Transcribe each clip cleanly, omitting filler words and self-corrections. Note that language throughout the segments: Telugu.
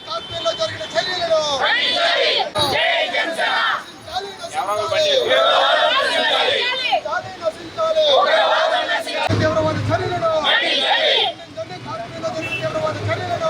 కాశ్మీర్లో జరిగిన చర్యలను తీవ్రవాద చర్యలను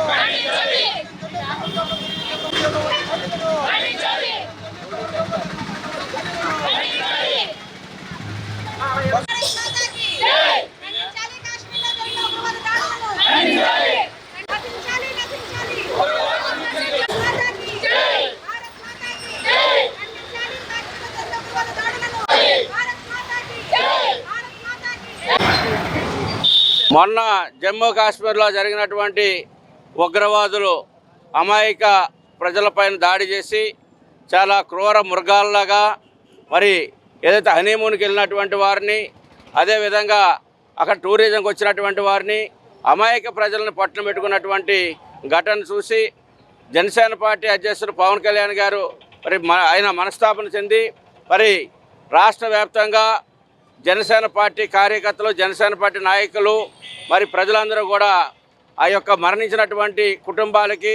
మొన్న జమ్మూ కాశ్మీర్లో జరిగినటువంటి ఉగ్రవాదులు అమాయక ప్రజలపైన దాడి చేసి చాలా క్రూర మృగాల్లాగా మరి ఏదైతే హనీమూన్కి వెళ్ళినటువంటి వారిని, అదేవిధంగా అక్కడ టూరిజంకి వచ్చినటువంటి వారిని, అమాయక ప్రజలను పట్టున పెట్టుకున్నటువంటి ఘటన చూసి జనసేన పార్టీ అధ్యక్షుడు పవన్ కళ్యాణ్ గారు మరి ఆయన మనస్తాపన చెంది మరి రాష్ట్ర వ్యాప్తంగా జనసేన పార్టీ కార్యకర్తలు, జనసేన పార్టీ నాయకులు, మరి ప్రజలందరూ కూడా ఆ యొక్క మరణించినటువంటి కుటుంబాలకి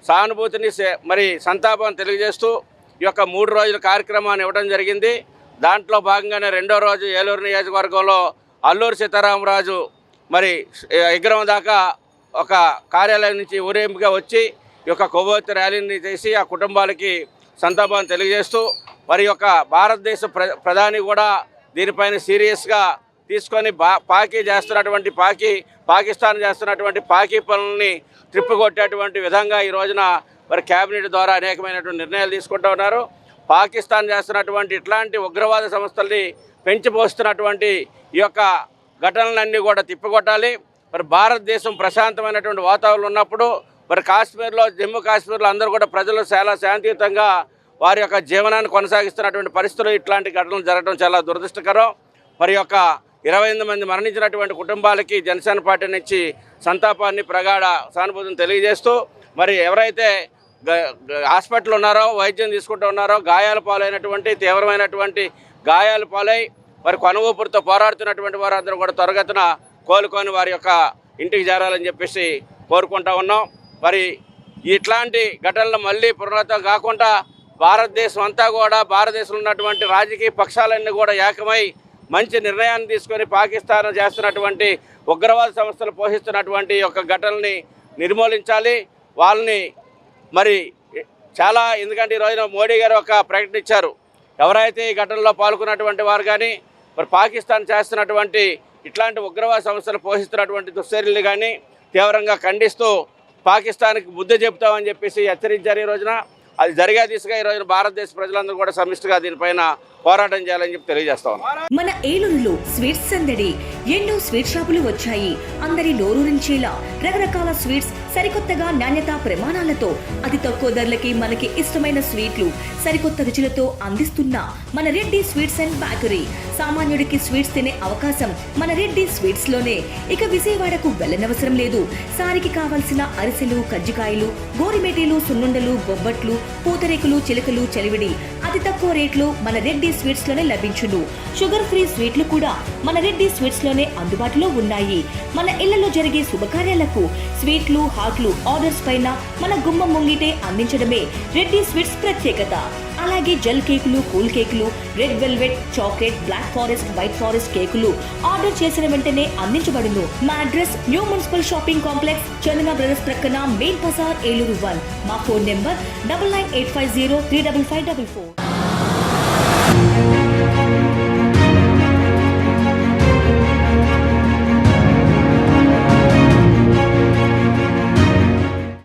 సానుభూతిని మరి సంతాపం తెలియజేస్తూ ఈ యొక్క 3 రోజుల కార్యక్రమాన్ని ఇవ్వడం జరిగింది. దాంట్లో భాగంగానే రెండో రోజు ఏలూరు నియోజకవర్గంలో అల్లూరు సీతారామరాజు మరి విగ్రహం దాకా ఒక కార్యాలయం నుంచి ఊరేగింపుగా వచ్చి ఈ యొక్క కొవ్వొత్తి ర్యాలీని చేసి ఆ కుటుంబాలకి సంతాపాన్ని తెలియజేస్తూ మరి యొక్క భారతదేశ ప్రధాని కూడా దీనిపైన సీరియస్గా తీసుకొని పాకిస్తాన్ చేస్తున్నటువంటి పాకీ పనులని త్రిప్పికొట్టేటువంటి విధంగా ఈ రోజున మరి కేబినెట్ ద్వారా అనేకమైనటువంటి నిర్ణయాలు తీసుకుంటూ ఉన్నారు. పాకిస్తాన్ చేస్తున్నటువంటి ఇట్లాంటి ఉగ్రవాద సంస్థల్ని పెంచిపోస్తున్నటువంటి ఈ యొక్క ఘటనలన్నీ కూడా తిప్పికొట్టాలి. మరి భారతదేశం ప్రశాంతమైనటువంటి వాతావరణం ఉన్నప్పుడు మరి కాశ్మీర్లో, జమ్మూ కాశ్మీర్లో అందరూ కూడా ప్రజలు చాలా శాంతియుతంగా వారి యొక్క జీవనాన్ని కొనసాగిస్తున్నటువంటి పరిస్థితులు ఇట్లాంటి ఘటనలు జరగడం చాలా దురదృష్టకరం. మరి యొక్క 28 మంది మరణించినటువంటి కుటుంబాలకి జనసేన పార్టీ నుంచి సంతాపాన్ని, ప్రగాఢ సానుభూతిని తెలియజేస్తూ మరి ఎవరైతే హాస్పిటల్ ఉన్నారో, వైద్యం తీసుకుంటూ ఉన్నారో, గాయాల పాలైనటువంటి తీవ్రమైనటువంటి గాయాల పాలై మరి కొనుగోపురితో పోరాడుతున్నటువంటి వారందరూ కూడా త్వరగతిన కోలుకొని వారి యొక్క ఇంటికి చేరాలని చెప్పేసి కోరుకుంటా ఉన్నాం. మరి ఇట్లాంటి ఘటనలు మళ్ళీ పునరావృతం కాకుండా భారతదేశం అంతా కూడా, భారతదేశంలో ఉన్నటువంటి రాజకీయ పక్షాలన్నీ కూడా ఏకమై మంచి నిర్ణయాన్ని తీసుకొని పాకిస్తాన్ చేస్తున్నటువంటి ఉగ్రవాద సంస్థలు పోషిస్తున్నటువంటి యొక్క ఘటనల్ని నిర్మూలించాలి. వాళ్ళని మరి చాలా, ఎందుకంటే ఈరోజున మోడీ గారు ఒక ప్రకటన ఇచ్చారు, ఎవరైతే ఈ ఘటనలో పాల్గొన్నటువంటి వారు కానీ మరి పాకిస్తాన్ చేస్తున్నటువంటి ఇట్లాంటి ఉగ్రవాద సంస్థలు పోషిస్తున్నటువంటి దుశ్చర్యలు కానీ తీవ్రంగా ఖండిస్తూ పాకిస్తాన్కి బుద్ధి చెబుతామని చెప్పేసి హెచ్చరించారు. ఈ రోజున అది జరిగే దిశగా ఈ రోజున భారతదేశ ప్రజలందరూ కూడా సమిష్టిగా దీనిపైన పోరాటం చేయాలని చెప్పి తెలియజేస్తా ఉన్నాం. మన ఏలూరులో స్వీట్స్ సందడి, ఎన్నో స్వీట్ షాపులు వచ్చాయి. అందరి నోరూరించేలా రకరకాల స్వీట్స్ సరికొత్తగా నాణ్యత ప్రమాణాలతో అతి తక్కువ ధరలకి మనకి ఇష్టమైన స్వీట్లు సరికొత్త రుచులతో అందిస్తున్న మన రెడ్డి స్వీట్స్ అండ్ బేకరీ. సామాన్యుడికి స్వీట్స్ తినే అవకాశం మన రెడ్డి స్వీట్స్ లోనే. ఇక విజయవాడకు వెళ్ళనవసరం లేదు. సారికి కావాల్సిన అరిసెలు, కజ్జికాయలు, గోరిమేటీలు, సున్నుండలు, బొబ్బట్లు, పూతరేకులు, చిలకలు, చలివిడి అతి తక్కువ రేట్లు మన రెడ్డి స్వీట్స్ లోనే లభించును. షుగర్ ఫ్రీ స్వీట్లు కూడా మన రెడ్డి స్వీట్స్ లోనే అందుబాటులో ఉన్నాయి. మన ఇళ్లలో జరిగే శుభకార్యాలకు స్వీట్లు, హాట్లు ఆర్డర్స్ పైన మన గుమ్మం ముంగిటే అందించడమే రెడ్డి స్వీట్స్ ప్రత్యేకత. అలాగే జెల్ కేకులు, కూల్ కేకులు, red velvet, chocolate, black forest, white forest కేకులు ఆర్డర్ చేసిన వెంటనే అందించబడును. మా address new municipal shopping complex, Chandana brothers ప్రక్కన, మెయిన్ బజార్, ఏలూరు 1. మా ఫోన్ నెంబర్ 9985035554.